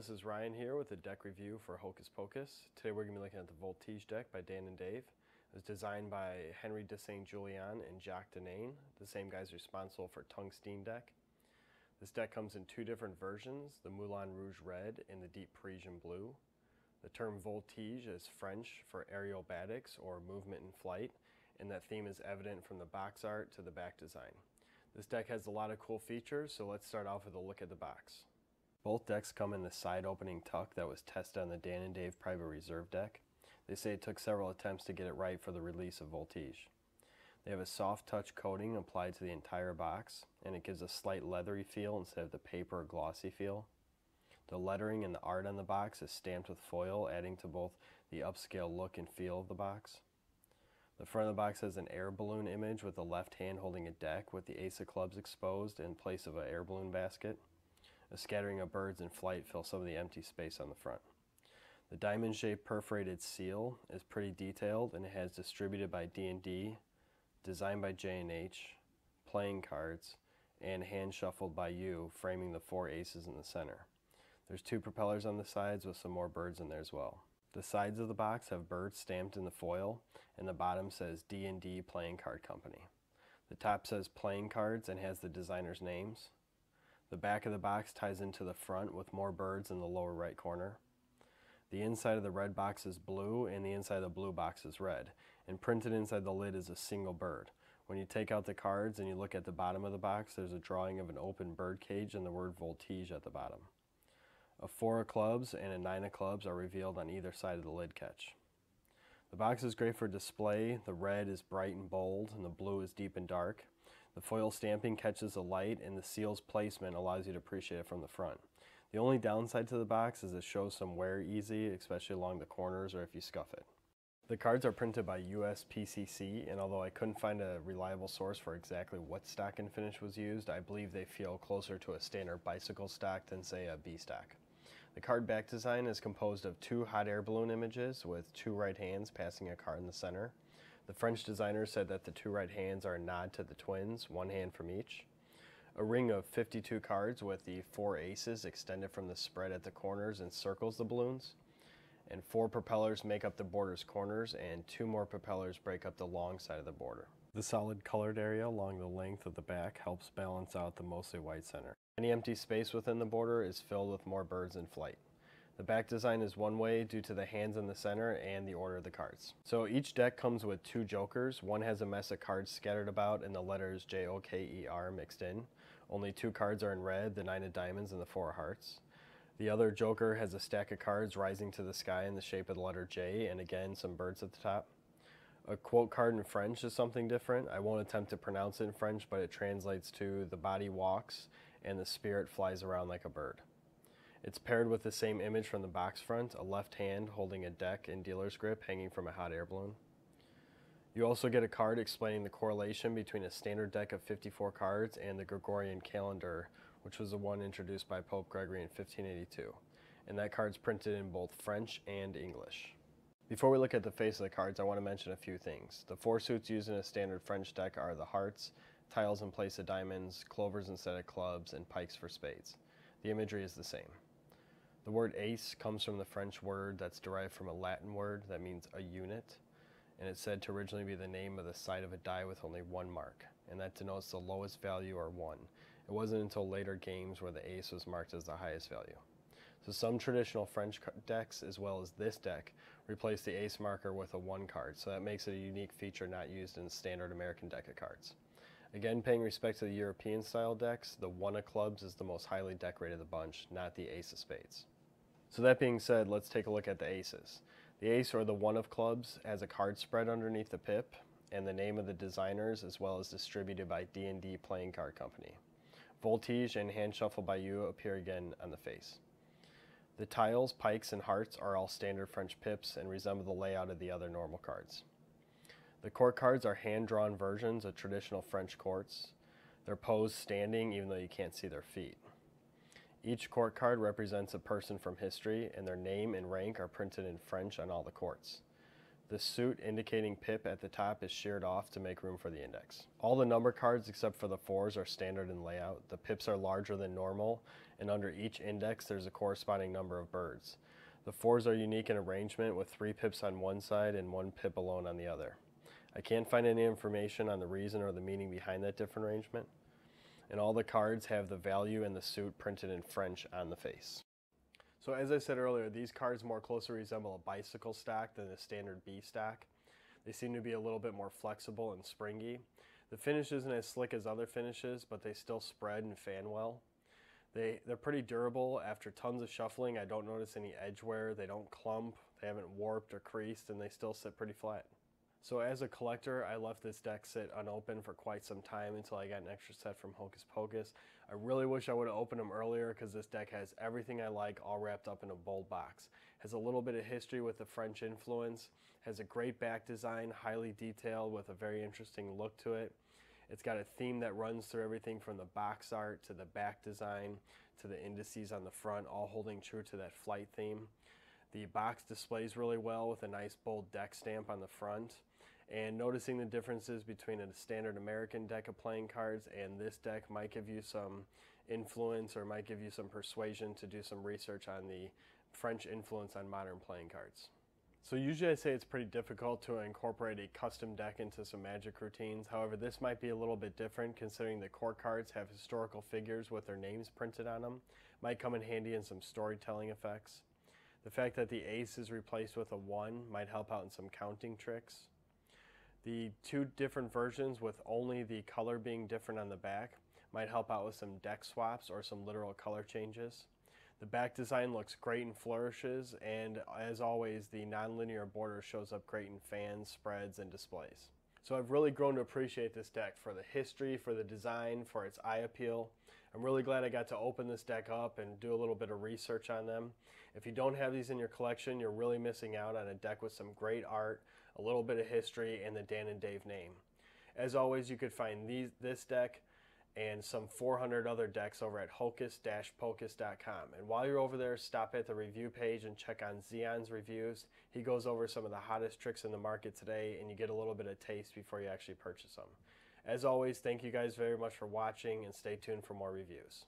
this is Ryan here with a deck review for Hocus Pocus. Today we're going to be looking at the Voltige deck by Dan and Dave. It was designed by Henry de Saint Julian and Jacques Denane, the same guys responsible for Tungsten deck. This deck comes in two different versions, the Moulin Rouge Red and the Deep Parisian Blue. The term Voltige is French for aerobatics or movement in flight, and that theme is evident from the box art to the back design. This deck has a lot of cool features, so let's start off with a look at the box. Both decks come in the side opening tuck that was tested on the Dan and Dave Private Reserve deck. They say it took several attempts to get it right for the release of Voltige. They have a soft touch coating applied to the entire box, and it gives a slight leathery feel instead of the paper or glossy feel. The lettering and the art on the box is stamped with foil, adding to both the upscale look and feel of the box. The front of the box has an air balloon image with the left hand holding a deck with the ace of clubs exposed in place of an air balloon basket. A scattering of birds in flight fills some of the empty space on the front. The diamond-shaped perforated seal is pretty detailed, and it has distributed by D&D, designed by J&H, playing cards, and hand shuffled by you, framing the four aces in the center. There's two propellers on the sides with some more birds in there as well. The sides of the box have birds stamped in the foil, and the bottom says D&D Playing Card Company. The top says playing cards and has the designers' names. The back of the box ties into the front with more birds in the lower right corner. The inside of the red box is blue and the inside of the blue box is red. And printed inside the lid is a single bird. When you take out the cards and you look at the bottom of the box, there's a drawing of an open bird cage and the word Voltige at the bottom. A 4 of clubs and a 9 of clubs are revealed on either side of the lid catch. The box is great for display. The red is bright and bold and the blue is deep and dark. The foil stamping catches the light, and the seal's placement allows you to appreciate it from the front. The only downside to the box is it shows some wear easy, especially along the corners or if you scuff it. The cards are printed by USPCC, and although I couldn't find a reliable source for exactly what stock and finish was used, I believe they feel closer to a standard bicycle stock than, say, a B stock. The card back design is composed of two hot air balloon images with two right hands passing a card in the center. The French designer said that the two right hands are a nod to the twins, one hand from each. A ring of 52 cards with the four aces extended from the spread at the corners encircles the balloons. And 4 propellers make up the border's corners, and 2 more propellers break up the long side of the border. The solid colored area along the length of the back helps balance out the mostly white center. Any empty space within the border is filled with more birds in flight. The back design is one way due to the hands in the center and the order of the cards. So each deck comes with 2 jokers. One has a mess of cards scattered about and the letters J-O-K-E-R mixed in. Only 2 cards are in red, the 9 of diamonds and the 4 of hearts. The other joker has a stack of cards rising to the sky in the shape of the letter J, and again some birds at the top. A quote card in French is something different. I won't attempt to pronounce it in French, but it translates to "the body walks and the spirit flies around like a bird." It's paired with the same image from the box front, a left hand holding a deck in dealer's grip hanging from a hot air balloon. You also get a card explaining the correlation between a standard deck of 54 cards and the Gregorian calendar, which was the one introduced by Pope Gregory in 1582. And that card's printed in both French and English. Before we look at the face of the cards, I want to mention a few things. The 4 suits used in a standard French deck are the hearts, tiles in place of diamonds, clovers instead of clubs, and pikes for spades. The imagery is the same. The word ace comes from the French word that's derived from a Latin word that means a unit, and it's said to originally be the name of the side of a die with only 1 mark, and that denotes the lowest value or 1. It wasn't until later games where the ace was marked as the highest value. So some traditional French decks, as well as this deck, replace the ace marker with a 1 card, so that makes it a unique feature not used in the standard American deck of cards. Again, paying respect to the European style decks, the 1 of clubs is the most highly decorated of the bunch, not the ace of spades. So that being said, let's take a look at the aces. The ace, or the 1 of clubs, has a card spread underneath the pip and the name of the designers, as well as distributed by D&D Playing Card Company. Voltige and Hand Shuffle by You appear again on the face. The tiles, pikes, and hearts are all standard French pips and resemble the layout of the other normal cards. The court cards are hand-drawn versions of traditional French courts. They're posed standing even though you can't see their feet. Each court card represents a person from history, and their name and rank are printed in French on all the courts. The suit indicating pip at the top is sheared off to make room for the index. All the number cards except for the 4s are standard in layout. The pips are larger than normal, and under each index there's a corresponding number of birds. The 4s are unique in arrangement with 3 pips on one side and 1 pip alone on the other. I can't find any information on the reason or the meaning behind that different arrangement. And all the cards have the value and the suit printed in French on the face. So as I said earlier, these cards more closely resemble a bicycle stack than a standard B stack. They seem to be a little bit more flexible and springy. The finish isn't as slick as other finishes, but they still spread and fan well. They're pretty durable. After tons of shuffling, I don't notice any edge wear. They don't clump, they haven't warped or creased, and they still sit pretty flat. So as a collector, I left this deck sit unopened for quite some time until I got an extra set from Hocus Pocus. I really wish I would have opened them earlier because this deck has everything I like all wrapped up in a bold box. Has a little bit of history with the French influence, has a great back design, highly detailed with a very interesting look to it. It's got a theme that runs through everything from the box art to the back design to the indices on the front, all holding true to that flight theme. The box displays really well with a nice bold deck stamp on the front. And noticing the differences between a standard American deck of playing cards and this deck might give you some influence or might give you some persuasion to do some research on the French influence on modern playing cards. So usually I say it's pretty difficult to incorporate a custom deck into some Magic routines. However, this might be a little bit different considering the core cards have historical figures with their names printed on them. Might come in handy in some storytelling effects. The fact that the ace is replaced with a 1 might help out in some counting tricks. The 2 different versions with only the color being different on the back might help out with some deck swaps or some literal color changes. The back design looks great in flourishes, and as always, the non-linear border shows up great in fans, spreads, and displays. So I've really grown to appreciate this deck for the history, for the design, for its eye appeal. I'm really glad I got to open this deck up and do a little bit of research on them. If you don't have these in your collection, you're really missing out on a deck with some great art, a little bit of history, and the Dan and Dave name. As always, you could find this deck and some 400 other decks over at hocus-pocus.com. And while you're over there, stop at the review page and check on Xion's reviews. He goes over some of the hottest tricks in the market today, and you get a little bit of taste before you actually purchase them. As always, thank you guys very much for watching, and stay tuned for more reviews.